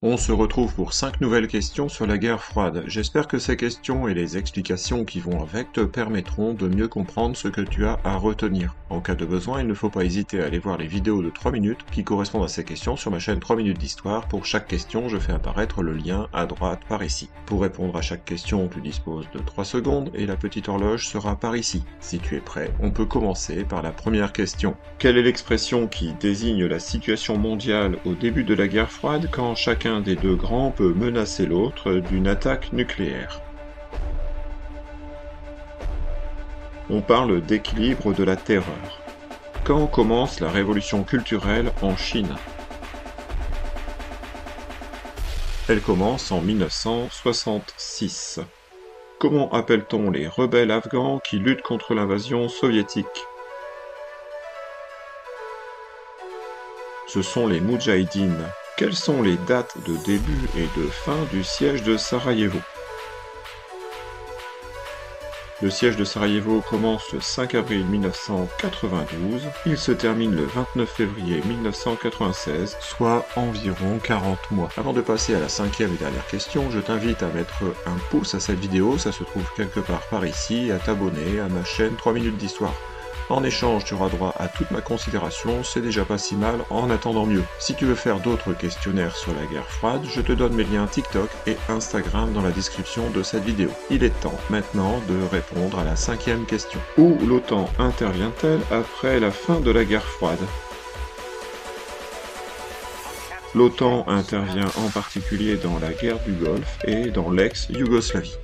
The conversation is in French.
On se retrouve pour 5 nouvelles questions sur la guerre froide. J'espère que ces questions et les explications qui vont avec te permettront de mieux comprendre ce que tu as à retenir. En cas de besoin, il ne faut pas hésiter à aller voir les vidéos de 3 minutes qui correspondent à ces questions sur ma chaîne 3 minutes d'histoire. Pour chaque question, je fais apparaître le lien à droite par ici. Pour répondre à chaque question, tu disposes de 3 secondes et la petite horloge sera par ici. Si tu es prêt, on peut commencer par la première question. Quelle est l'expression qui désigne la situation mondiale au début de la guerre froide quand chacun des deux grands peut menacer l'autre d'une attaque nucléaire? On parle d'équilibre de la terreur. Quand commence la révolution culturelle en Chine? Elle commence en 1966. Comment appelle-t-on les rebelles afghans qui luttent contre l'invasion soviétique? Ce sont les Moudjahidines. Quelles sont les dates de début et de fin du siège de Sarajevo? Le siège de Sarajevo commence le 5 avril 1992, il se termine le 29 février 1996, soit environ 40 mois. Avant de passer à la cinquième et dernière question, je t'invite à mettre un pouce à cette vidéo, ça se trouve quelque part par ici, et à t'abonner à ma chaîne 3 minutes d'histoire. En échange, tu auras droit à toute ma considération, c'est déjà pas si mal en attendant mieux. Si tu veux faire d'autres questionnaires sur la guerre froide, je te donne mes liens TikTok et Instagram dans la description de cette vidéo. Il est temps maintenant de répondre à la cinquième question. Où l'OTAN intervient-elle après la fin de la guerre froide? L'OTAN intervient en particulier dans la guerre du Golfe et dans l'ex-Yougoslavie.